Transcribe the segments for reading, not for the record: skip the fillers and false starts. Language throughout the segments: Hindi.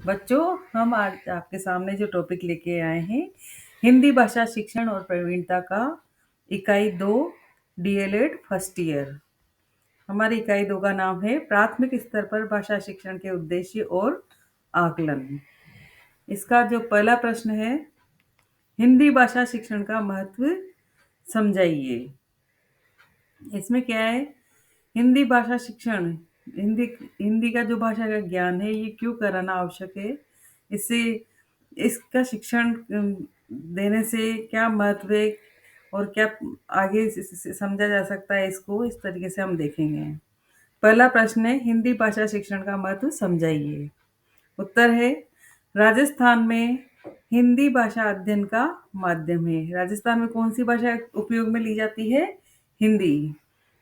बच्चों, हम आज आपके सामने जो टॉपिक लेके आए हैं, हिंदी भाषा शिक्षण और प्रवीणता का इकाई 2 डीएलएड फर्स्ट ईयर। हमारी इकाई 2 का नाम है प्राथमिक स्तर पर भाषा शिक्षण के उद्देश्य और आकलन। इसका जो पहला प्रश्न है, हिंदी भाषा शिक्षण का महत्व समझाइए। इसमें क्या है, हिंदी भाषा शिक्षण, हिंदी हिंदी का जो भाषा का ज्ञान है, ये क्यों कराना आवश्यक है, इससे इसका शिक्षण देने से क्या महत्व है और क्या आगे समझा जा सकता है, इसको इस तरीके से हम देखेंगे। पहला प्रश्न है, हिंदी भाषा शिक्षण का महत्व समझाइए। उत्तर है, राजस्थान में हिंदी भाषा अध्ययन का माध्यम है। राजस्थान में कौन सी भाषा उपयोग में ली जाती है? हिंदी।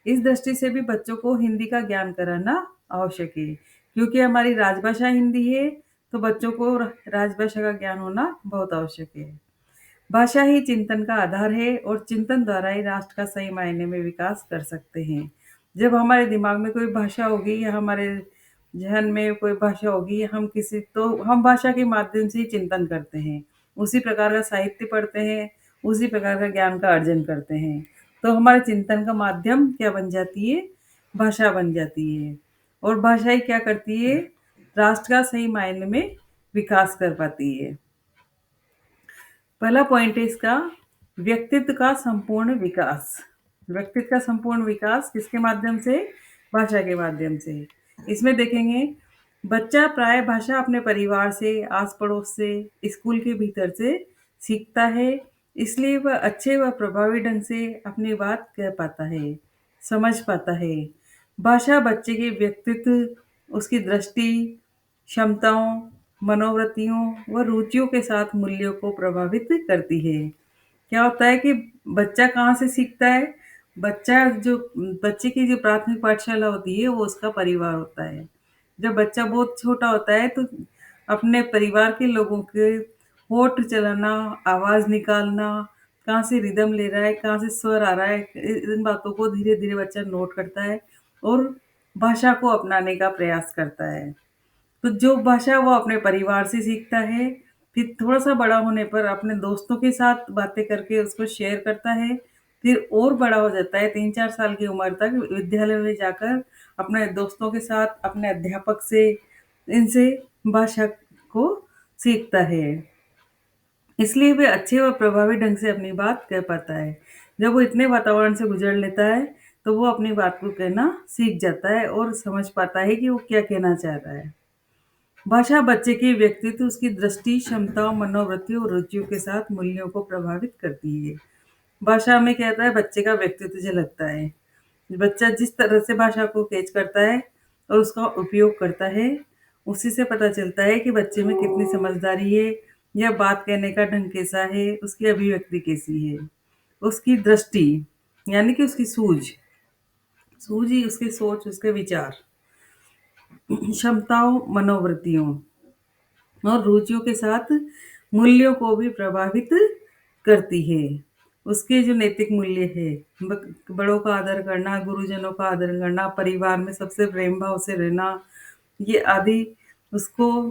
इस दृष्टि से भी बच्चों को हिंदी का ज्ञान कराना आवश्यक है, क्योंकि हमारी राजभाषा हिंदी है, तो बच्चों को राजभाषा का ज्ञान होना बहुत आवश्यक है। भाषा ही चिंतन का आधार है और चिंतन द्वारा ही राष्ट्र का सही मायने में विकास कर सकते हैं। जब हमारे दिमाग में कोई भाषा होगी या हमारे ज़हन में कोई भाषा होगी, हम भाषा के माध्यम से ही चिंतन करते हैं। उसी प्रकार का साहित्य पढ़ते हैं, उसी प्रकार का ज्ञान का अर्जन करते हैं। तो हमारे चिंतन का माध्यम क्या बन जाती है? भाषा बन जाती है। और भाषा ही क्या करती है? राष्ट्र का सही मायने में विकास कर पाती है। पहला पॉइंट है इसका, व्यक्तित्व का संपूर्ण विकास। व्यक्तित्व का संपूर्ण विकास किसके माध्यम से? भाषा के माध्यम से। इसमें देखेंगे, बच्चा प्राय भाषा अपने परिवार से, आस पड़ोस से, स्कूल के भीतर से सीखता है। इसलिए वह अच्छे व प्रभावी ढंग से अपनी बात कह पाता है, समझ पाता है। भाषा बच्चे के व्यक्तित्व, उसकी दृष्टि, क्षमताओं, मनोवृत्तियों व रुचियों के साथ मूल्यों को प्रभावित करती है। क्या होता है कि बच्चा कहाँ से सीखता है? बच्चे की जो प्राथमिक पाठशाला होती है, वो उसका परिवार होता है। जब बच्चा बहुत छोटा होता है, तो अपने परिवार के लोगों के होठ चलाना, आवाज़ निकालना, कहाँ से रिदम ले रहा है, कहाँ से स्वर आ रहा है, इन बातों को धीरे-धीरे बच्चा नोट करता है और भाषा को अपनाने का प्रयास करता है। तो जो भाषा वो अपने परिवार से सीखता है, फिर थोड़ा-सा बड़ा होने पर अपने दोस्तों के साथ बातें करके उसको शेयर करता है, फिर और बड़ा हो जाता है, 3-4 साल की उम्र तक विद्यालय में जाकर अपने दोस्तों के साथ, अपने अध्यापक से, इनसे भाषा को सीखता है। इसलिए वे अच्छे और प्रभावी ढंग से अपनी बात कह पाता है। जब वो इतने वातावरण से गुज़र लेता है, तो वो अपनी बात को कहना सीख जाता है और समझ पाता है कि वो क्या कहना चाह रहा है। भाषा बच्चे के व्यक्तित्व, उसकी दृष्टि, क्षमताओं, मनोवृत्ति और रुचियों के साथ मूल्यों को प्रभावित करती है। भाषा में क्या होता है? बच्चे का व्यक्तित्व झलकता है। बच्चा जिस तरह से भाषा को कैच करता है और उसका उपयोग करता है, उसी से पता चलता है कि बच्चे में कितनी समझदारी है या बात कहने का ढंग कैसा है, उसकी अभिव्यक्ति कैसी है। उसकी दृष्टि, यानी कि उसकी सूझ ही उसकी सोच, उसके विचार, क्षमताओं, मनोवृत्तियों और रुचियों के साथ मूल्यों को भी प्रभावित करती है। उसके जो नैतिक मूल्य है, बड़ों का आदर करना, गुरुजनों का आदर करना, परिवार में सबसे प्रेम भाव से रहना, ये आदि उसको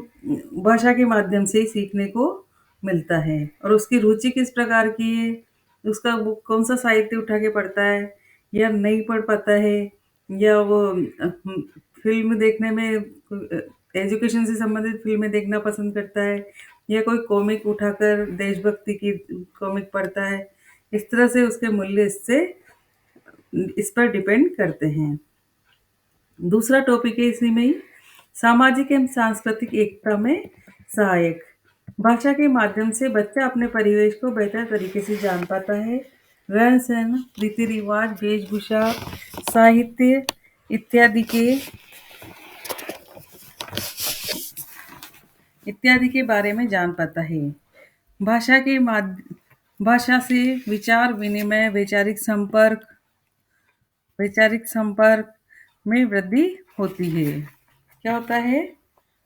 भाषा के माध्यम से ही सीखने को मिलता है। और उसकी रुचि किस प्रकार की है, उसका वो कौन सा साहित्य उठा के पढ़ता है या नहीं पढ़ पाता है, या वो फिल्म देखने में, एजुकेशन से संबंधित फ़िल्में देखना पसंद करता है, या कोई कॉमिक उठाकर देशभक्ति की कॉमिक पढ़ता है। इस तरह से उसके मूल्य इस पर डिपेंड करते हैं। दूसरा टॉपिक है इसी में ही, सामाजिक एवं सांस्कृतिक एकता में सहायक। भाषा के माध्यम से बच्चा अपने परिवेश को बेहतर तरीके से जान पाता है। रहन-सहन, रीति-रिवाज, वेशभूषा, साहित्य इत्यादि के बारे में जान पाता है। भाषा के माध भाषा से विचार विनिमय, वैचारिक संपर्क में वृद्धि होती है। क्या होता है?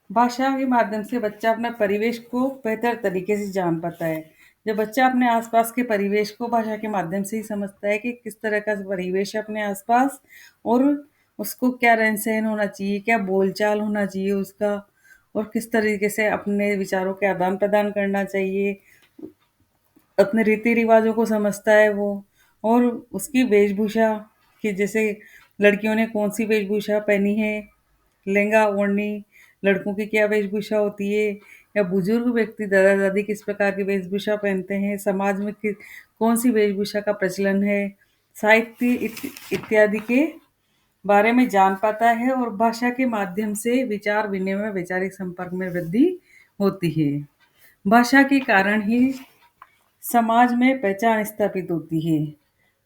भाषा के माध्यम से बच्चा अपना परिवेश को बेहतर तरीके से जान पाता है। जब बच्चा अपने आसपास के परिवेश को भाषा के माध्यम से ही समझता है कि किस तरह का परिवेश है अपने आसपास, और उसको क्या रहन-सहन होना चाहिए, क्या बोलचाल होना चाहिए उसका, और किस तरीके से अपने विचारों के आदान-प्रदान करना चाहिए, अपने रीति-रिवाज़ों को समझता है वो और उसकी वेशभूषा कि जैसे लड़कियों ने कौन-सी वेशभूषा पहनी है, लहंगा-ओढ़नी, लड़कों की क्या वेशभूषा होती है या बुजुर्ग व्यक्ति दादा-दादी किस प्रकार की वेशभूषा पहनते हैं, समाज में कौन-सी वेशभूषा का प्रचलन है, साहित्य इत्यादि के बारे में जान पाता है और भाषा के माध्यम से विचार विनिमय, वैचारिक संपर्क में वृद्धि होती है। भाषा के कारण ही समाज में पहचान स्थापित होती है।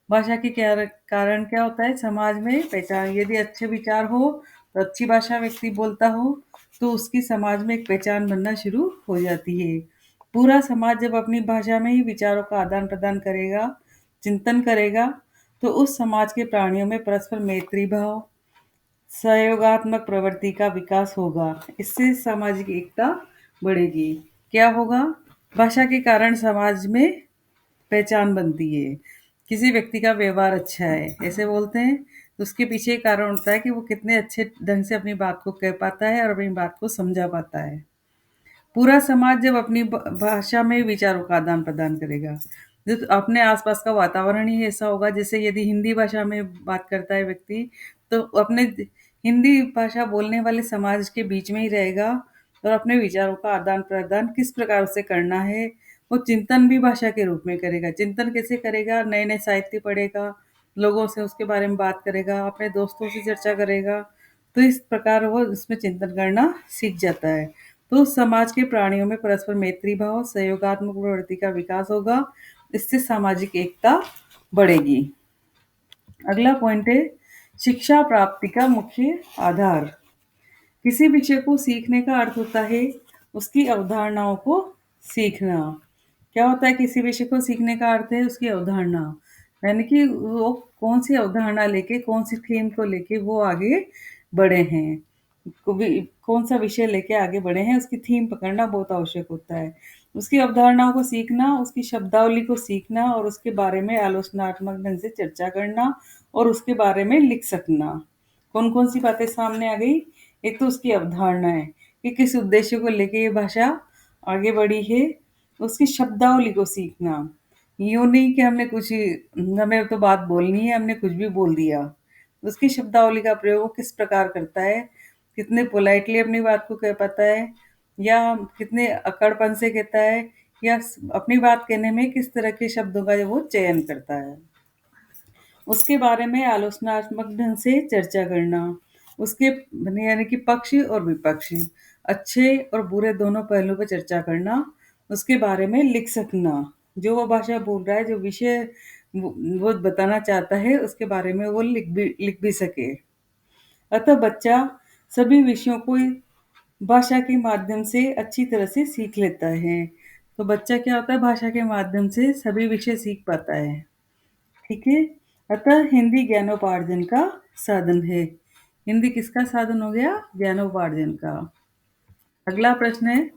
भाषा के कारण क्या होता है समाज में पहचान यदि अच्छे विचार हो तो अच्छी भाषा व्यक्ति बोलता हो तो उसकी समाज में एक पहचान बनना शुरू हो जाती है। पूरा समाज जब अपनी भाषा में ही विचारों का आदान प्रदान करेगा, चिंतन करेगा, तो उस समाज के प्राणियों में परस्पर मैत्री भाव, सहयोगात्मक प्रवृत्ति का विकास होगा। इससे सामाजिक एकता बढ़ेगी। क्या होगा? भाषा के कारण समाज में पहचान बनती है। किसी व्यक्ति का व्यवहार अच्छा है, ऐसे बोलते हैं, तो उसके पीछे एक कारण होता है कि वो कितने अच्छे ढंग से अपनी बात को कह पाता है और अपनी बात को समझा पाता है। पूरा समाज जब अपनी भाषा में विचारों का आदान-प्रदान करेगा, जब अपने आसपास का वातावरण ही ऐसा होगा जैसे यदि हिंदी भाषा में बात करता है व्यक्ति, तो अपने हिंदी भाषा बोलने वाले समाज के बीच में ही रहेगा और अपने विचारों का आदान-प्रदान किस प्रकार से करना है, वो चिंतन भी भाषा के रूप में करेगा। चिंतन कैसे करेगा? नए-नए साहित्य पढ़ेगा, लोगों से उसके बारे में बात करेगा, अपने दोस्तों से चर्चा करेगा, तो इस प्रकार वो इसमें चिंतन करना सीख जाता है। तो समाज के प्राणियों में परस्पर मैत्री भाव, सहयोगात्मक प्रवृत्ति का विकास होगा। इससे सामाजिक एकता बढ़ेगी। अगला पॉइंट है शिक्षा प्राप्ति का मुख्य आधार। किसी विषय को सीखने का अर्थ होता है उसकी अवधारणाओं को सीखना। क्या होता है किसी विषय को सीखने का अर्थ है उसकी अवधारणा, यानी कि वो कौन सी अवधारणा लेके कौन सी थीम को लेके वो आगे बढ़े हैं, कौन सा विषय लेके आगे बढ़े हैं उसकी थीम पकड़ना बहुत आवश्यक होता है। उसकी अवधारणाओं को सीखना, उसकी शब्दावली को सीखना और उसके बारे में आलोचनात्मक ढंग से चर्चा करना और उसके बारे में लिख सकना। कौन-कौन सी बातें सामने आ गई? एक तो उसकी अवधारणा है कि किस उद्देश्य को लेके ये भाषा आगे बढ़ी है, उसकी शब्दावली को सीखना। यूँ नहीं कि हमें तो बात बोलनी है, हमने कुछ भी बोल दिया। उसकी शब्दावली का प्रयोग वो किस प्रकार करता है, कितने पोलाइटली अपनी बात को कह पाता है या कितने अकड़पन से कहता है या अपनी बात कहने में किस तरह के शब्दों का वो चयन करता है। उसके बारे में आलोचनात्मक ढंग से चर्चा करना, उसके यानी कि पक्ष और विपक्ष, अच्छे और बुरे दोनों पहलू पर चर्चा करना, उसके बारे में लिख सकना। जो वो भाषा बोल रहा है, जो विषय वो बताना चाहता है, उसके बारे में वो लिख भी सके। अतः बच्चा सभी विषयों को भाषा के माध्यम से अच्छी तरह से सीख लेता है। तो बच्चा क्या होता है भाषा के माध्यम से सभी विषय सीख पाता है। ठीक है? अतः हिंदी ज्ञानोपार्जन का साधन है। हिंदी किसका साधन हो गया? ज्ञानोपार्जन का। अगला प्रश्न है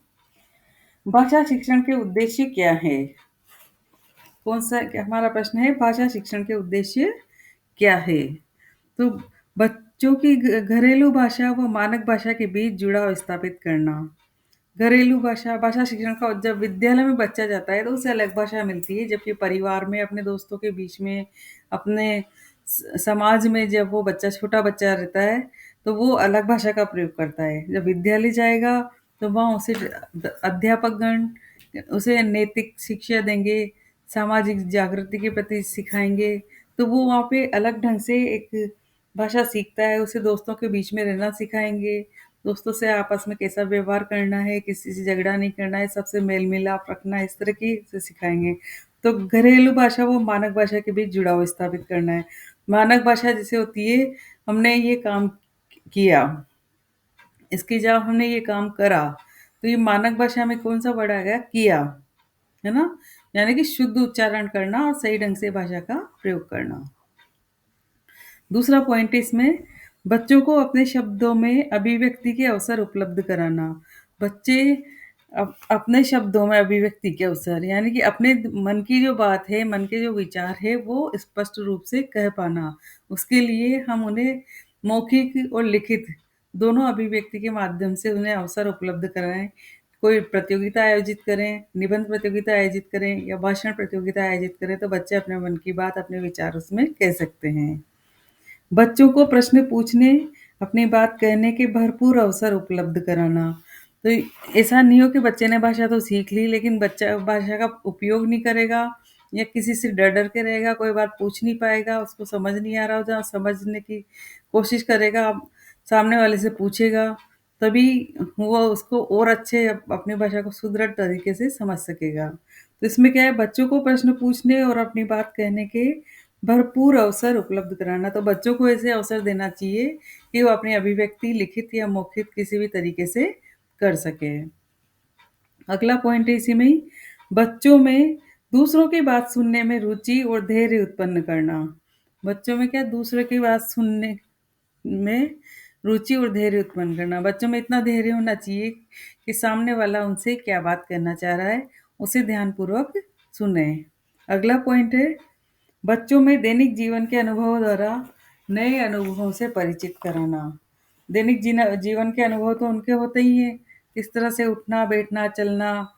भाषा शिक्षण के उद्देश्य क्या है? हमारा प्रश्न है भाषा शिक्षण के उद्देश्य क्या है? तो बच्चों की घरेलू भाषा व मानक भाषा के बीच जुड़ाव स्थापित करना। घरेलू भाषा, भाषा शिक्षण का जब विद्यालय में बच्चा जाता है तो उसे अलग भाषा मिलती है, जबकि परिवार में अपने दोस्तों के बीच में, अपने समाज में जब वो बच्चा छोटा बच्चा रहता है तो वो अलग भाषा का प्रयोग करता है। जब विद्यालय जाएगा तो वहाँ उसे अध्यापकगण उसे नैतिक शिक्षा देंगे, सामाजिक जागृति के प्रति सिखाएंगे, तो वो वहाँ पे अलग ढंग से एक भाषा सीखता है, उसे दोस्तों के बीच में रहना सिखाएंगे, दोस्तों से आपस में कैसा व्यवहार करना है, किसी से झगड़ा नहीं करना है, सबसे मेल-मिलाप रखना है, इस तरह की से सिखाएँगे। तो घरेलू भाषा वो मानक भाषा के बीच जुड़ाव स्थापित करना है। मानक भाषा जैसे होती है, हमने ये काम किया, इसकी जगह हमने ये काम करा, तो ये मानक भाषा में कौन-सा वर्ड आ गया? किया, है ना? यानी कि शुद्ध उच्चारण करना और सही ढंग से भाषा का प्रयोग करना। दूसरा पॉइंट है इसमें बच्चों को अपने शब्दों में अभिव्यक्ति के अवसर उपलब्ध कराना। बच्चे अपने शब्दों में अभिव्यक्ति के अवसर यानी कि अपने मन की जो बात है, मन के जो विचार है वो स्पष्ट रूप से कह पाना। उसके लिए हम उन्हें मौखिक और लिखित दोनों अभिव्यक्ति के माध्यम से उन्हें अवसर उपलब्ध कराएँ। कोई प्रतियोगिता आयोजित करें, निबंध प्रतियोगिता आयोजित करें या भाषण प्रतियोगिता आयोजित करें, तो बच्चे अपने मन की बात, अपने विचार उसमें कह सकते हैं। बच्चों को प्रश्न पूछने, अपनी बात कहने के भरपूर अवसर उपलब्ध कराना। तो ऐसा नहीं हो कि बच्चे ने भाषा तो सीख ली, लेकिन बच्चा भाषा का उपयोग नहीं करेगा या किसी से डर-डर के रहेगा, कोई बात पूछ नहीं पाएगा, उसको समझ नहीं आ रहा हो, जहाँ समझने की कोशिश करेगा, सामने वाले से पूछेगा, तभी वो उसको और अच्छे अपनी भाषा को सुदृढ़ तरीके से समझ सकेगा। तो इसमें क्या है, बच्चों को प्रश्न पूछने और अपनी बात कहने के भरपूर अवसर उपलब्ध कराना। तो बच्चों को ऐसे अवसर देना चाहिए कि वो अपनी अभिव्यक्ति लिखित या मौखिक किसी भी तरीके से कर सकें। अगला पॉइंट है इसी में ही, बच्चों में दूसरों की बात सुनने में रुचि और धैर्य उत्पन्न करना। बच्चों में क्या, दूसरों की बात सुनने में रुचि और धैर्य उत्पन्न करना। बच्चों में इतना धैर्य होना चाहिए कि सामने वाला उनसे क्या बात करना चाह रहा है, उसे ध्यानपूर्वक सुने। अगला पॉइंट है, बच्चों में दैनिक जीवन के अनुभवों द्वारा नए अनुभवों से परिचित कराना। दैनिक जीवन के अनुभव तो उनके होते ही हैं, किस तरह से उठना, बैठना, चलना,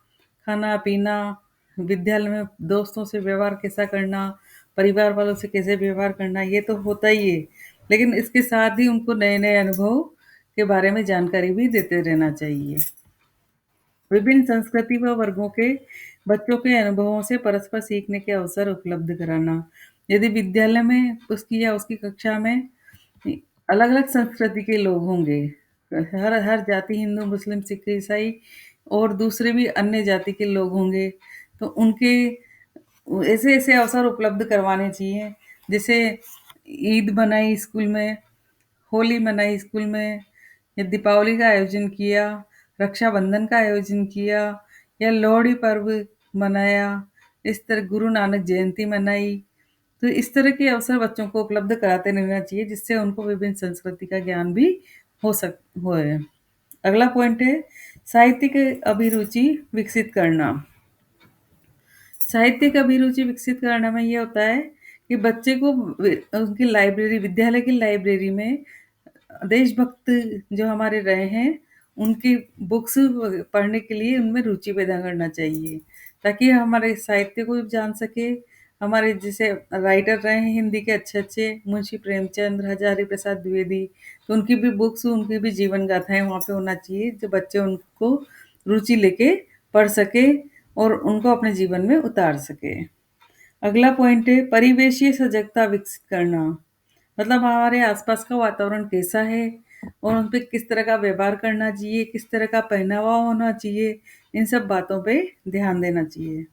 खाना-पीना, विद्यालय में दोस्तों से व्यवहार कैसा करना, परिवार वालों से कैसे व्यवहार करना, ये तो होता ही है। लेकिन इसके साथ ही उनको नए-नए अनुभव के बारे में जानकारी भी देते रहना चाहिए। विभिन्न संस्कृति व वर्गों के बच्चों के अनुभवों से परस्पर सीखने के अवसर उपलब्ध कराना। यदि विद्यालय में उसकी या उसकी कक्षा में अलग-अलग संस्कृति के लोग होंगे, हर हर जाति, हिंदू, मुस्लिम, सिख, ईसाई और दूसरे भी अन्य जाति के लोग होंगे, तो उनके ऐसे-ऐसे अवसर उपलब्ध करवाने चाहिए। जैसे ईद मनाई स्कूल में, होली मनाई स्कूल में, या दीपावली का आयोजन किया, रक्षाबंधन का आयोजन किया या लोहड़ी पर्व मनाया, इस तरह गुरु नानक जयंती मनाई। तो इस तरह के अवसर बच्चों को उपलब्ध कराते रहना चाहिए, जिससे उनको विभिन्न संस्कृति का ज्ञान भी होए। अगला पॉइंट है, साहित्यिक अभिरुचि विकसित करना। साहित्यिक अभिरुचि विकसित करने में ये होता है कि बच्चे को उनकी लाइब्रेरी, विद्यालय की लाइब्रेरी में देशभक्त जो हमारे रहे हैं, उनकी बुक्स पढ़ने के लिए उनमें रुचि पैदा करना चाहिए, ताकि हमारे साहित्य को जान सके। हमारे जैसे राइटर रहे हैं हिंदी के अच्छे-अच्छे, मुंशी प्रेमचंद, हजारी प्रसाद द्विवेदी, तो उनकी भी बुक्स, उनकी भी जीवन गाथाएँ वहाँ पे होना चाहिए, जो बच्चे उनको रुचि लेके पढ़ सके और उनको अपने जीवन में उतार सके। अगला पॉइंट है, परिवेशीय सजगता विकसित करना। मतलब हमारे आसपास का वातावरण कैसा है और उन पे किस तरह का व्यवहार करना चाहिए, किस तरह का पहनावा होना चाहिए, इन सब बातों पे ध्यान देना चाहिए।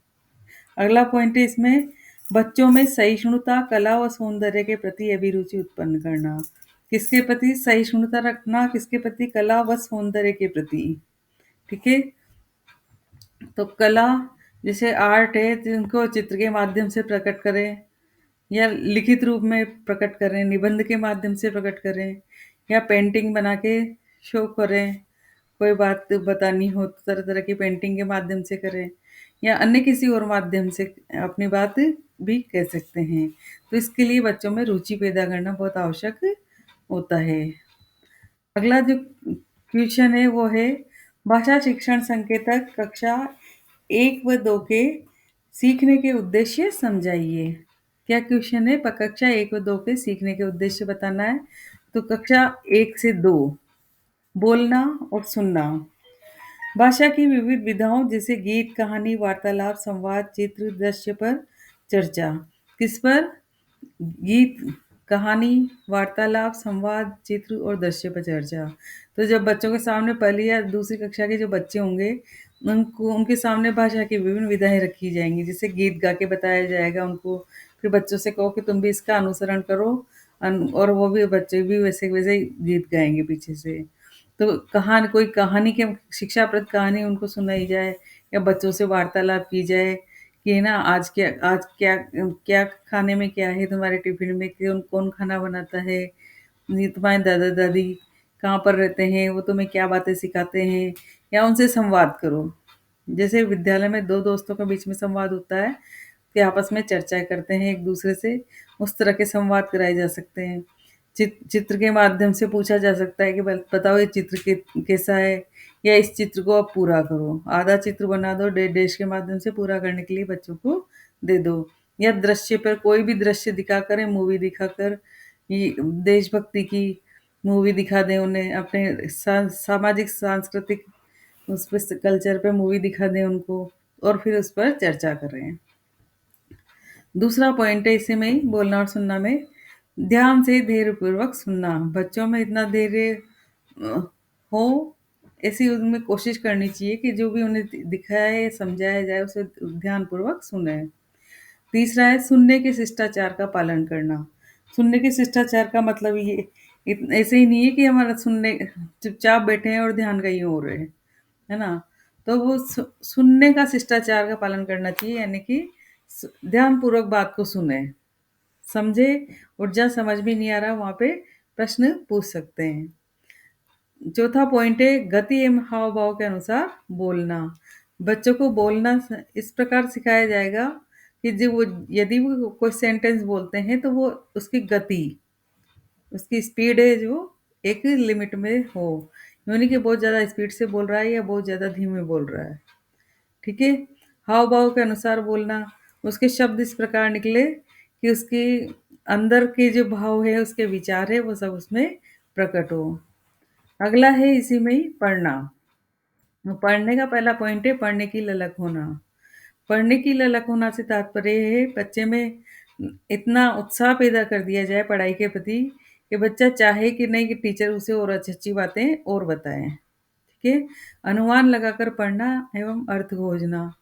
अगला पॉइंट है इसमें, बच्चों में सहिष्णुता, कला व सौंदर्य के प्रति अभिरुचि उत्पन्न करना। किसके प्रति सहिष्णुता रखना, किसके प्रति, कला व सौंदर्य के प्रति। ठीक है, तो कला जैसे आर्ट है, तो उनको चित्र के माध्यम से प्रकट करें या लिखित रूप में प्रकट करें, निबंध के माध्यम से प्रकट करें या पेंटिंग बना के शो करें। कोई बात बतानी हो तो तरह-तरह की पेंटिंग के माध्यम से करें या अन्य किसी और माध्यम से अपनी बात भी कह सकते हैं। तो इसके लिए बच्चों में रुचि पैदा करना बहुत आवश्यक होता है। अगला जो क्वेश्चन है वो है, भाषा शिक्षण संकेतक कक्षा 1 व 2 के सीखने के उद्देश्य समझाइए। क्या क्वेश्चन है, कक्षा 1 व 2 के सीखने के उद्देश्य बताना है। तो कक्षा 1 से 2, बोलना और सुनना। भाषा की विविध विधाओं जैसे गीत, कहानी, वार्तालाप, संवाद, चित्र, दृश्य पर चर्चा। किस पर? गीत, कहानी, वार्तालाप, संवाद, चित्र और दृश्य पर चर्चा। तो जब बच्चों के सामने पहली या दूसरी कक्षा के जो बच्चे होंगे, उनको उनके सामने भाषा की विभिन्न विधाएँ रखी जाएँगी। जैसे गीत गा के बताया जाएगा उनको, फिर बच्चों से कहो कि तुम भी इसका अनुसरण करो, और वो भी बच्चे भी वैसे वैसे ही गीत गाएँगे पीछे से। तो कोई कहानी के शिक्षाप्रद कहानी उनको सुनाई जाए या बच्चों से वार्तालाप की जाए कि ना, आज क्या क्या खाने में क्या है तुम्हारे टिफ़िन में, कौन खाना बनाता है, ये तुम्हारे दादा-दादी कहाँ पर रहते हैं, वो तुम्हें क्या बातें सिखाते हैं, या उनसे संवाद करो। जैसे विद्यालय में 2 दोस्तों के बीच में संवाद होता है, कि आपस में चर्चा करते हैं एक-दूसरे से, उस तरह के संवाद कराए जा सकते हैं। चित्र के माध्यम से पूछा जा सकता है कि बताओ ये चित्र कैसा है, या इस चित्र को आप पूरा करो। आधा चित्र बना दो, देश के माध्यम से पूरा करने के लिए बच्चों को दे दो। या दृश्य पर कोई भी दृश्य दिखाकर, मूवी दिखाकर, ये देशभक्ति की मूवी दिखा दें उन्हें, अपने सामाजिक सांस्कृतिक उस पे कल्चर पे मूवी दिखा दें उनको, और फिर उस पर चर्चा करें। दूसरा पॉइंट है इसी में ही, बोलना और सुनना में, ध्यान से धैर्य पूर्वक सुनना। बच्चों में इतना धैर्य अ, हो, ऐसी उनमें कोशिश करनी चाहिए कि जो भी उन्हें दिखाया है, समझाया जाए, उसे ध्यान पूर्वक सुने। तीसरा है सुनने के शिष्टाचार का पालन करना। सुनने के शिष्टाचार का मतलब ये ऐसे ही नहीं है कि हमारा सुनने, चुपचाप बैठे हैं और ध्यान कहीं और है ना? तो वो सुनने का शिष्टाचार का पालन करना चाहिए, यानी कि ध्यान पूर्वक बात को सुने, समझे, और जहाँ समझ में नहीं आ रहा वहाँ पे प्रश्न पूछ सकते हैं। चौथा पॉइंट है गति एवं हाव भाव के अनुसार बोलना। बच्चों को बोलना इस प्रकार सिखाया जाएगा कि जो वो, यदि वो कोई सेंटेंस बोलते हैं तो वो उसकी गति, उसकी स्पीड है जो एक लिमिट में हो, यानी कि बहुत ज़्यादा स्पीड से बोल रहा है या बहुत ज़्यादा धीमे बोल रहा है। ठीक है। हाव भाव के अनुसार बोलना, उसके शब्द इस प्रकार निकले कि उसके अंदर के जो भाव है, उसके विचार है, वो सब उसमें प्रकट हो। अगला है इसी में ही पढ़ना। पढ़ने का पहला पॉइंट है पढ़ने की ललक होना। पढ़ने की ललक होना से तात्पर्य है बच्चे में इतना उत्साह पैदा कर दिया जाए पढ़ाई के प्रति कि बच्चा चाहे कि नहीं कि टीचर उसे और अच्छी अच्छी बातें और बताएं। ठीक है। अनुमान लगाकर पढ़ना एवं अर्थ खोजना।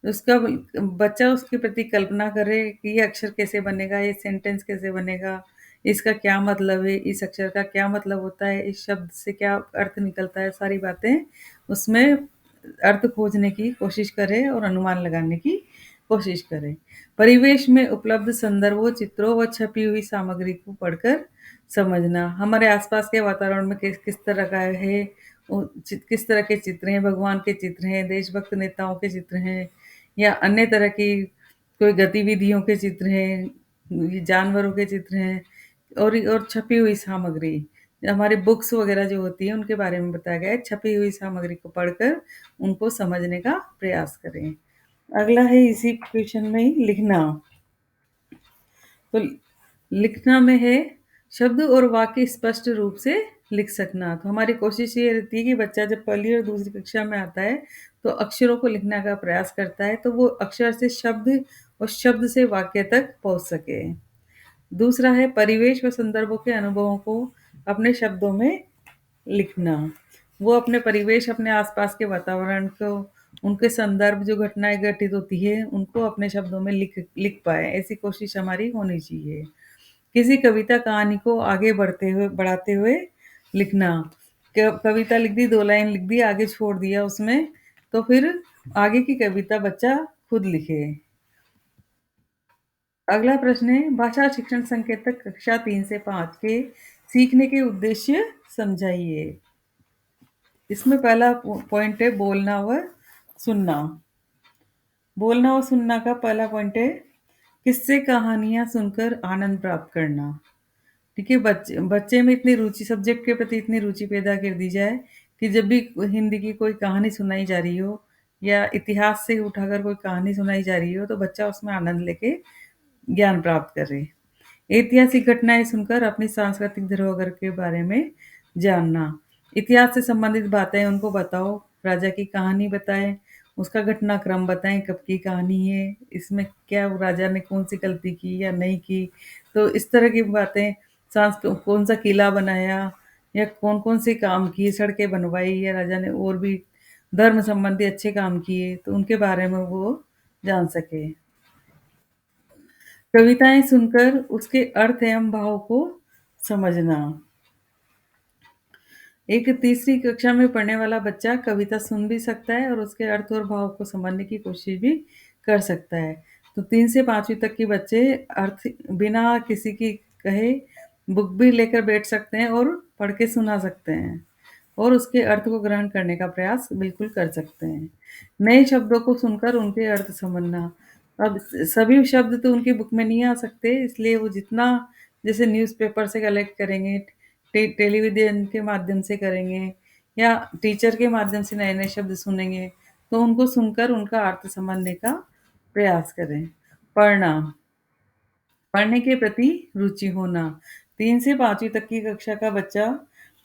उसका बच्चा उसके प्रति कल्पना करे कि ये अक्षर कैसे बनेगा, ये सेंटेंस कैसे बनेगा, इसका क्या मतलब है, इस अक्षर का क्या मतलब होता है, इस शब्द से क्या अर्थ निकलता है, सारी बातें उसमें अर्थ खोजने की कोशिश करे और अनुमान लगाने की कोशिश करे। परिवेश में उपलब्ध संदर्भों, चित्रों व छपी हुई सामग्री को पढ़कर समझना। हमारे आसपास के वातावरण में किस तरह का है, किस तरह के चित्र हैं, भगवान के चित्र हैं, देशभक्त नेताओं के चित्र हैं, या अन्य तरह की कोई गतिविधियों के चित्र हैं, जानवरों के चित्र हैं, और छपी हुई सामग्री, हमारी बुक्स वगैरह जो होती है उनके बारे में बताया गया है। छपी हुई सामग्री को पढ़कर उनको समझने का प्रयास करें। अगला है इसी क्वेश्चन में ही लिखना। तो लिखना में है शब्द और वाक्य स्पष्ट रूप से लिख सकना। तो हमारी कोशिश ये रहती है कि बच्चा जब पहली और दूसरी कक्षा में आता है तो अक्षरों को लिखने का प्रयास करता है, तो वो अक्षर से शब्द और शब्द से वाक्य तक पहुंच सके। दूसरा है परिवेश व संदर्भों के अनुभवों को अपने शब्दों में लिखना। वो अपने परिवेश, अपने आसपास के वातावरण को, उनके संदर्भ, जो घटनाएं घटित होती है, उनको अपने शब्दों में लिख लिख पाए, ऐसी कोशिश हमारी होनी चाहिए। किसी कविता कहानी को आगे बढ़ाते हुए लिखना। कविता लिख दी, 2 लाइन लिख दी, आगे छोड़ दिया उसमें, तो फिर आगे की कविता बच्चा खुद लिखे। अगला प्रश्न है भाषा शिक्षण संकेतक कक्षा 3 से 5 के सीखने के उद्देश्य समझाइए। इसमें पहला पॉइंट है बोलना व सुनना। बोलना और सुनना का पहला पॉइंट है किस्से कहानियां सुनकर आनंद प्राप्त करना। ठीक है। बच्चे बच्चे में इतनी रुचि, सब्जेक्ट के प्रति इतनी रुचि पैदा कर दी जाए कि जब भी हिंदी की कोई कहानी सुनाई जा रही हो या इतिहास से उठाकर कोई कहानी सुनाई जा रही हो तो बच्चा उसमें आनंद लेके ज्ञान प्राप्त करे। ऐतिहासिक घटनाएं सुनकर अपनी सांस्कृतिक धरोहर के बारे में जानना। इतिहास से संबंधित बातें उनको बताओ, राजा की कहानी बताएं, उसका घटनाक्रम बताएं, कब की कहानी है, इसमें क्या राजा ने कौन सी गलती की या नहीं की, तो इस तरह की बातें। कौन सा किला बनाया या कौन कौन से काम किए, सड़कें बनवाई, या राजा ने और भी धर्म संबंधी अच्छे काम किए, तो उनके बारे में वो जान सके। कविताएं सुनकर उसके अर्थ एवं भाव को समझना। एक तीसरी कक्षा में पढ़ने वाला बच्चा कविता सुन भी सकता है और उसके अर्थ और भाव को समझने की कोशिश भी कर सकता है। तो 3 से 5वीं तक के बच्चे अर्थ बिना किसी की कहे बुक भी लेकर बैठ सकते हैं और पढ़ के सुना सकते हैं और उसके अर्थ को ग्रहण करने का प्रयास बिल्कुल कर सकते हैं। नए शब्दों को सुनकर उनके अर्थ समझना। अब सभी शब्द तो उनकी बुक में नहीं आ सकते, इसलिए वो जितना जैसे न्यूज़पेपर से कलेक्ट करेंगे, टेलीविज़न के माध्यम से करेंगे या टीचर के माध्यम से नए-नए शब्द सुनेंगे, तो उनको सुनकर उनका अर्थ समझने का प्रयास करें। पढ़ना, पढ़ने के प्रति रुचि होना। 3 से 5वीं तक की कक्षा का बच्चा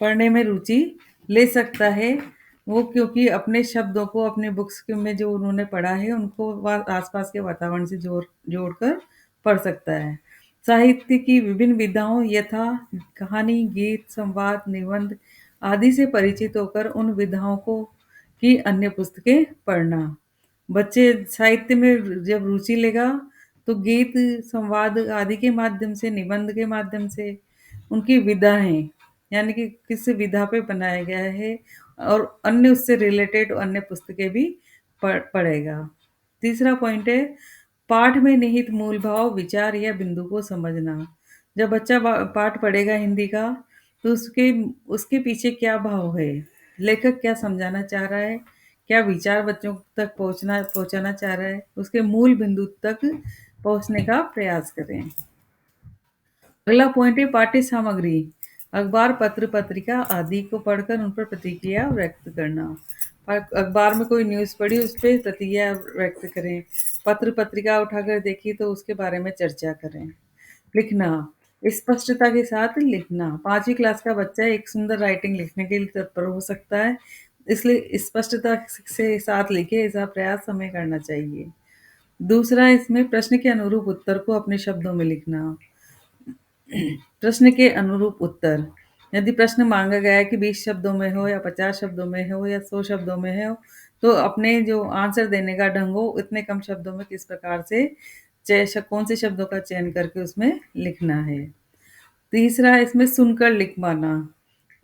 पढ़ने में रुचि ले सकता है। वो क्योंकि अपने शब्दों को अपने बुक्स के में जो उन्होंने पढ़ा है, उनको आस-पास के वातावरण से जोड़कर पढ़ सकता है। साहित्य की विभिन्न विधाओं यथा कहानी, गीत, संवाद, निबंध आदि से परिचित होकर उन विधाओं को की अन्य पुस्तकें पढ़ना। बच्चे साहित्य में जब रुचि लेगा, तो गीत, संवाद आदि के माध्यम से, निबंध के माध्यम से उनकी विधाएँ, यानी कि किस विधा पे बनाया गया है और अन्य उससे रिलेटेड अन्य पुस्तकें भी पढ़ेगा। तीसरा पॉइंट है, पाठ में निहित मूल भाव, विचार या बिंदु को समझना। जब बच्चा पाठ पढ़ेगा हिंदी का, तो उसके उसके पीछे क्या भाव है? लेखक क्या समझाना चाह रहा है? क्या विचार बच्चों तक पहुँचाना चाह रहा है? उसके मूल बिंदु तक पहुँचने का प्रयास करें। अगला पॉइंट है पाठ्य सामग्री। अखबार, पत्र, पत्रिका आदि को पढ़कर उन पर प्रतिक्रिया व्यक्त करना। अखबार में कोई न्यूज़ पढ़ी, उस पे प्रतिक्रिया व्यक्त करें। पत्र, पत्रिका उठाकर देखी तो उसके बारे में चर्चा करें। लिखना, स्पष्टता के साथ लिखना। 5वीं क्लास का बच्चा एक सुंदर राइटिंग लिखने के लिए तत्पर हो सकता है, इसलिए स्पष्टता से साथ लिखे, ऐसा प्रयास हमें करना चाहिए। दूसरा, इसमें प्रश्न के अनुरूप उत्तर को अपने शब्दों में लिखना। प्रश्न के अनुरूप उत्तर, यदि प्रश्न मांगा गया है कि 20 शब्दों में हो या 50 शब्दों में हो या 100 शब्दों में हो, तो अपने जो आंसर देने का ढंग हो, इतने कम शब्दों में किस प्रकार से कौन से शब्दों का चयन करके उसमें लिखना है। तीसरा, इसमें सुनकर लिख पाना।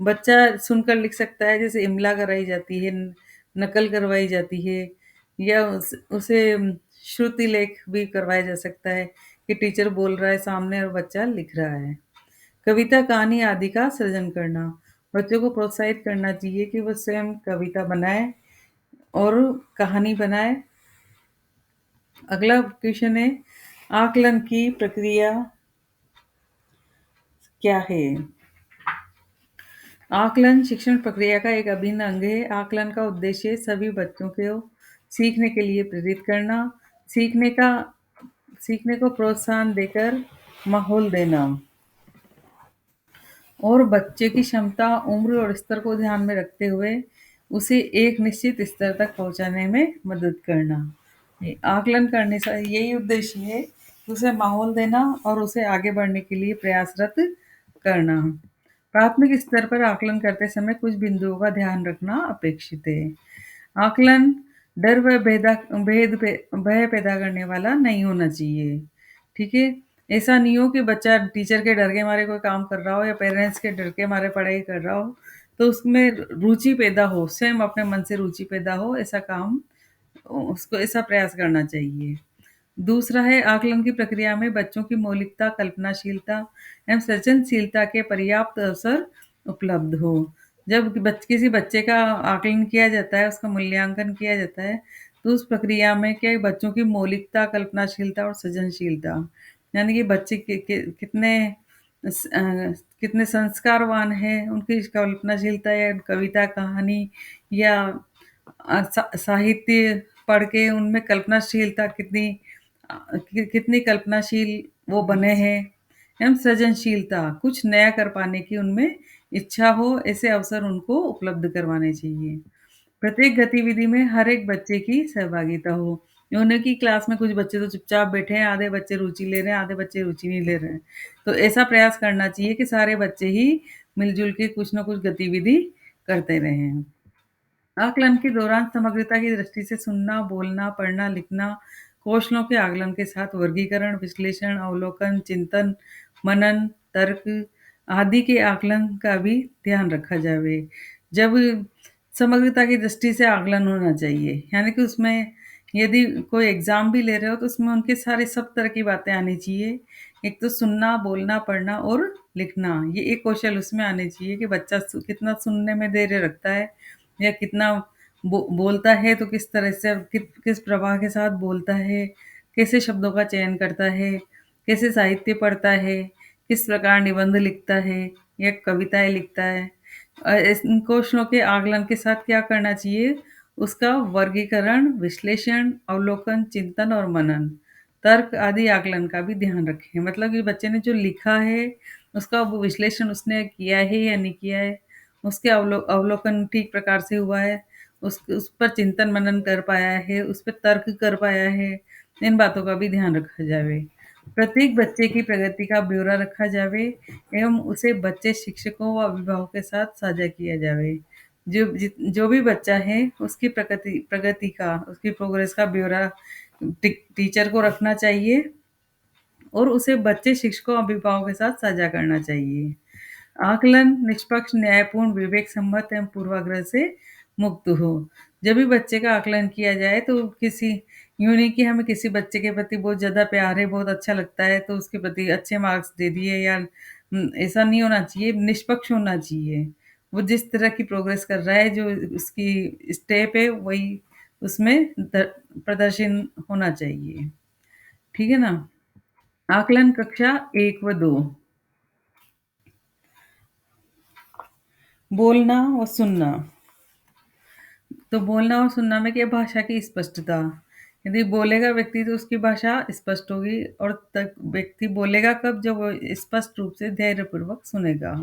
बच्चा सुनकर लिख सकता है, जैसे इमला कराई जाती है, नकल करवाई जाती है या उसे श्रुति लेख भी करवाया जा सकता है कि टीचर बोल रहा है सामने और बच्चा लिख रहा है। कविता, कहानी आदि का सृजन करना। बच्चों को प्रोत्साहित करना चाहिए कि वो स्वयं कविता बनाए और कहानी बनाए। अगला क्वेश्चन है, आकलन की प्रक्रिया क्या है? आकलन शिक्षण प्रक्रिया का एक अभिन्न अंग है। आकलन का उद्देश्य सभी बच्चों को सीखने के लिए प्रेरित करना, सीखने का सीखने को प्रोत्साहन देकर माहौल देना और बच्चे की क्षमता, उम्र और स्तर को ध्यान में रखते हुए उसे एक निश्चित स्तर तक पहुंचाने में मदद करना। आकलन करने से यही उद्देश्य है कि उसे माहौल देना और उसे आगे बढ़ने के लिए प्रयासरत करना। प्राथमिक स्तर पर आकलन करते समय कुछ बिंदुओं का ध्यान रखना अपेक्षित है। आकलन डर व भय पैदा करने वाला नहीं होना चाहिए। ठीक है? ऐसा नहीं हो कि बच्चा टीचर के डर के मारे कोई काम कर रहा हो या पेरेंट्स के डर के मारे पढ़ाई कर रहा हो, तो उसमें रुचि पैदा हो, स्वयं अपने मन से रुचि पैदा हो, ऐसा काम उसको ऐसा प्रयास करना चाहिए। दूसरा है, आकलन की प्रक्रिया में बच्चों की मौलिकता, कल्पनाशीलता एवं सृजनशीलता के पर्याप्त अवसर उपलब्ध हो। जब किसी बच्चे का आकलन किया जाता है, उसका मूल्यांकन किया जाता है, तो उस प्रक्रिया में क्या बच्चों की मौलिकता, कल्पनाशीलता और सृजनशीलता, यानी कि बच्चे कितने संस्कारवान हैं, उनकी कल्पनाशीलता या कविता, कहानी या साहित्य पढ़ के उनमें कल्पनाशीलता कितनी कल्पनाशील वो बने हैं एवं सृजनशीलता, कुछ नया कर पाने की उनमें इच्छा हो, ऐसे अवसर उनको उपलब्ध करवाने चाहिए। प्रत्येक गतिविधि में हर एक बच्चे की सहभागिता हो। उन्हीं की क्लास में कुछ बच्चे तो चुपचाप बैठे हैं, आधे बच्चे रुचि ले रहे हैं, आधे बच्चे रुचि नहीं ले रहे हैं। तो ऐसा प्रयास करना चाहिए कि सारे बच्चे ही मिलजुल के कुछ न कुछ गतिविधि करते रहें। आकलन के दौरान समग्रता की दृष्टि से सुनना, बोलना, पढ़ना, लिखना, कौशलों के आकलन के साथ वर्गीकरण, विश्लेषण, अवलोकन, चिंतन, मनन, तर्क आदि के आकलन का भी ध्यान रखा जावे। जब समग्रता की दृष्टि से आकलन होना चाहिए, यानी कि उसमें यदि कोई एग्ज़ाम भी ले रहे हो तो उसमें उनके सारे सब तरह की बातें आनी चाहिए। एक तो सुनना, बोलना, पढ़ना और लिखना, ये एक कौशल उसमें आने चाहिए कि बच्चा कितना सुनने में धैर्य रखता है या कितना बोलता है, तो किस तरह से किस प्रवाह के साथ बोलता है, कैसे शब्दों का चयन करता है, कैसे साहित्य पढ़ता है, किस प्रकार निबंध लिखता है या कविताएँ लिखता है। इन क्वेश्चनों के आकलन के साथ क्या करना चाहिए, उसका वर्गीकरण, विश्लेषण, अवलोकन, चिंतन और मनन, तर्क आदि आकलन का भी ध्यान रखें। मतलब कि बच्चे ने जो लिखा है, उसका वो विश्लेषण उसने किया है या नहीं किया है, उसके अवलोकन ठीक प्रकार से हुआ है, उस पर चिंतन मनन कर पाया है, उस पे तर्क कर पाया है, इन बातों का भी ध्यान रखा जावे। प्रत्येक बच्चे की प्रगति का ब्यौरा रखा जावे एवं उसे बच्चे शिक्षकों व अभिभावकों के साथ साझा किया जावे। जो भी बच्चा है उसकी प्रगति प्रगति का उसकी प्रोग्रेस का ब्यौरा टीचर को रखना चाहिए और उसे बच्चे शिक्षकों अभिभावकों के साथ साझा करना चाहिए। आकलन निष्पक्ष, न्यायपूर्ण, विवेक सम्मत एवं पूर्वाग्रह से मुक्त हो। जब भी बच्चे का आकलन किया जाए तो किसी यूँ नहीं कि हमें किसी बच्चे के प्रति बहुत ज़्यादा प्यार है, बहुत अच्छा लगता है तो उसके प्रति अच्छे मार्क्स दे दिए या ऐसा नहीं होना चाहिए, निष्पक्ष होना चाहिए। वो जिस तरह की प्रोग्रेस कर रहा है, जो उसकी स्टेप है वही उसमें प्रदर्शन होना चाहिए। ठीक है ना? आकलन कक्षा 1 व 2 बोलना और सुनना। तो बोलना और सुनना में क्या भाषा की स्पष्टता। यदि बोलेगा व्यक्ति तो उसकी भाषा स्पष्ट होगी और तक व्यक्ति बोलेगा कब जब वो स्पष्ट रूप से धैर्यपूर्वक सुनेगा।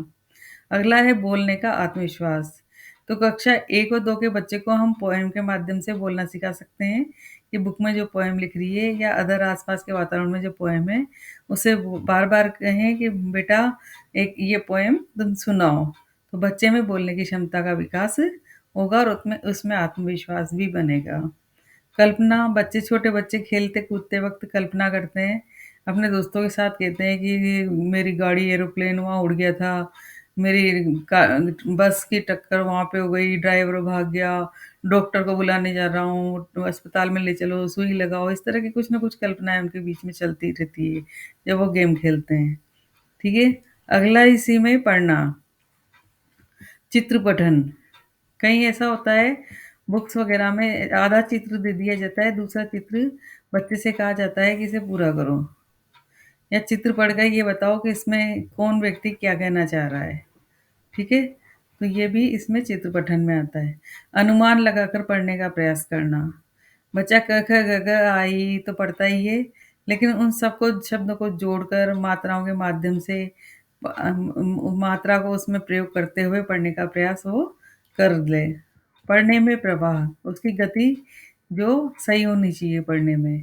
अगला है बोलने का आत्मविश्वास। तो कक्षा 1 और 2 के बच्चे को हम पोएम के माध्यम से बोलना सिखा सकते हैं कि बुक में जो पोएम लिख रही है या अदर आसपास के वातावरण में जो पोएम है उसे बार-बार कहें कि बेटा एक ये पोएम तुम सुनाओ। तो बच्चे में बोलने की क्षमता का विकास होगा और उसमें उसमें आत्मविश्वास भी बनेगा। कल्पना बच्चे छोटे बच्चे खेलते-कूदते वक़्त कल्पना करते हैं। अपने दोस्तों के साथ कहते हैं कि मेरी गाड़ी एरोप्लेन वहाँ उड़ गया था, मेरी का बस की टक्कर वहाँ पे हो गई, ड्राइवर भाग गया, डॉक्टर को बुलाने जा रहा हूँ, अस्पताल में ले चलो, सुई लगाओ। इस तरह की कुछ न कुछ कल्पनाएँ उनके बीच में चलती रहती है, जब वो गेम खेलते हैं। ठीक है? अगला इसी में पढ़ना, चित्र पठन। कहीं ऐसा होता है बुक्स वगैरह में आधा चित्र दे दिया जाता है, दूसरा चित्र बच्चे से कहा जाता है कि इसे पूरा करो या चित्र पढ़कर ये बताओ कि इसमें कौन व्यक्ति क्या कहना चाह रहा है। ठीक है? तो ये भी इसमें चित्र पठन में आता है। अनुमान लगाकर पढ़ने का प्रयास करना। बच्चा क, ख, ग, घ, आई तो पढ़ता ही है, लेकिन उन सबको शब्दों को जोड़कर मात्राओं के माध्यम से मात्रा को उसमें प्रयोग करते हुए पढ़ने का प्रयास वो कर ले। पढ़ने में प्रवाह, उसकी गति जो सही होनी चाहिए पढ़ने में।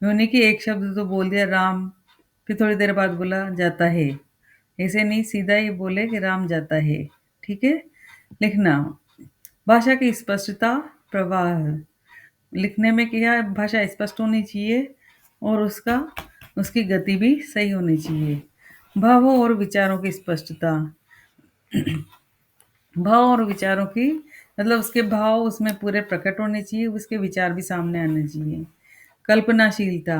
यूँ नहीं कि एक शब्द तो बोल दिया राम, फिर थोड़ी देर बाद बोला जाता है। ऐसे नहीं, सीधा ही बोले कि राम जाता है। ठीक है? लिखना, भाषा की स्पष्टता, प्रवाह। लिखने में क्या है, भाषा स्पष्ट होनी चाहिए और उसकी गति भी सही होनी चाहिए। भावों और विचारों की स्पष्टता। भाव और विचारों की मतलब उसके भाव उसमें पूरे प्रकट होने चाहिए, उसके विचार भी सामने आने चाहिए। कल्पनाशीलता,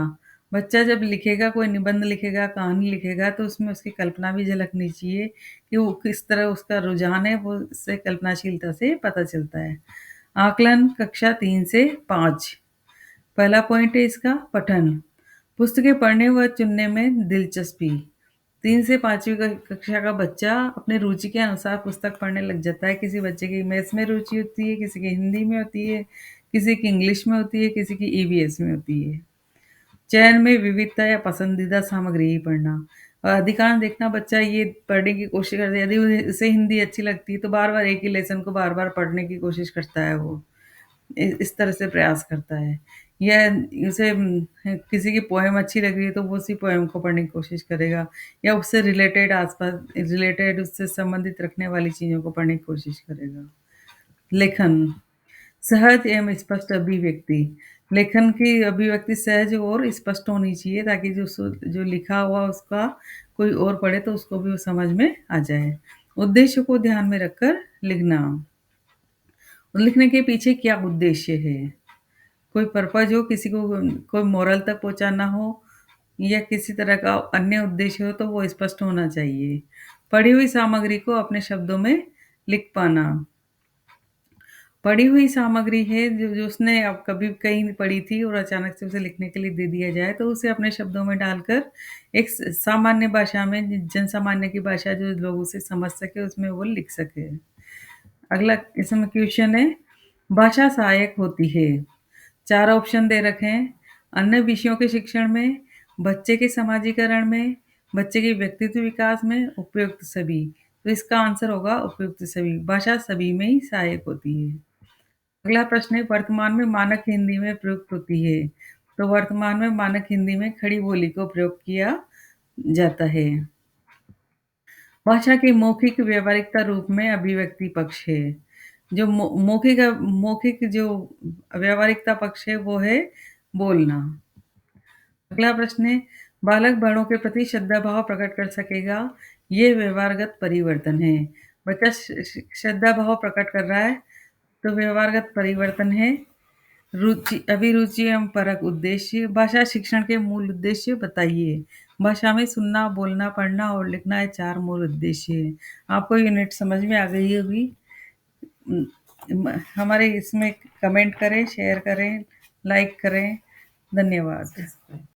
बच्चा जब लिखेगा, कोई निबंध लिखेगा, कहानी लिखेगा तो उसमें उसकी कल्पना भी झलकनी चाहिए कि वो किस तरह उसका रुझान है, वो उससे कल्पनाशीलता से पता चलता है। आकलन कक्षा 3 से 5। पहला पॉइंट है इसका पठन। पुस्तकें पढ़ने व चुनने में दिलचस्पी। 3 से 5वीं कक्षा का बच्चा अपनी रुचि के अनुसार पुस्तक पढ़ने लग जाता है। किसी बच्चे की मैथ्स में रुचि होती है, किसी की हिंदी में होती है, किसी की इंग्लिश में होती है, किसी की ईवीएस में होती है। चयन में विविधता या पसंदीदा सामग्री ही पढ़ना। और अधिकांश देखना बच्चा ये पढ़ने की कोशिश करता है, यदि उसे हिंदी अच्छी लगती है तो बार-बार एक ही लेसन को बार-बार पढ़ने की कोशिश करता है वो। इस तरह से प्रयास करता है। या उसे किसी की पोएम अच्छी लग रही है तो वो उसी पोएम को पढ़ने की कोशिश करेगा या उससे रिलेटेड आस-पास रिलेटेड उससे संबंधित रखने वाली चीज़ों को पढ़ने की कोशिश करेगा। लेखन, सहज एवं स्पष्ट अभिव्यक्ति। लेखन की अभिव्यक्ति सहज और स्पष्ट होनी चाहिए ताकि जो लिखा हुआ उसका कोई और पढ़े तो उसको भी वो समझ में आ जाए। उद्देश्य को ध्यान में रखकर लिखना। लिखने के पीछे क्या उद्देश्य है? कोई पर्पज़ हो, किसी को कोई मोरल तक पहुँचाना हो या किसी तरह का अन्य उद्देश्य हो तो वो स्पष्ट होना चाहिए। पढ़ी हुई सामग्री को अपने शब्दों में लिख पाना। पढ़ी हुई सामग्री है जो जो उसने अब कभी कहीं नहीं पढ़ी थी और अचानक से उसे लिखने के लिए दे दिया जाए, तो उसे अपने शब्दों में डालकर एक सामान्य भाषा में, जन सामान्य की भाषा जो लोग उसे समझ सके, उसमें वो लिख सके। अगला इसमें क्वेश्चन है, भाषा सहायक होती है। 4 ऑप्शन दे रखे हैं। अन्य विषयों के शिक्षण में, बच्चे के समाजीकरण में, बच्चे के व्यक्तित्व विकास में, उपयुक्त सभी। तो इसका आंसर होगा उपयुक्त सभी। भाषा सभी में ही सहायक होती है। अगला प्रश्न है, वर्तमान में मानक हिंदी में प्रयुक्त होती है। तो वर्तमान में मानक हिंदी में खड़ी बोली को प्रयोग किया जाता है। भाषा के मौखिक व्यावहारिकता रूप में अभिव्यक्ति पक्ष है। जो मौखिक जो व्यावहारिकता पक्ष है वो है बोलना। अगला प्रश्न है, बालक बड़ों के प्रति श्रद्धा भाव प्रकट कर सकेगा, ये व्यवहारगत परिवर्तन है। बच्चा श्रद्धा भाव प्रकट कर रहा है, तो व्यवहारगत परिवर्तन है। अभिरुचि एवं परक उद्देश्य, भाषा शिक्षण के मूल उद्देश्य बताइए। भाषा में सुनना, बोलना, पढ़ना और लिखना, ये 4 मूल उद्देश्य है। आपको यूनिट समझ में आ गई होगी। हमारे इसमें कमेंट करें, शेयर करें, लाइक करें। धन्यवाद।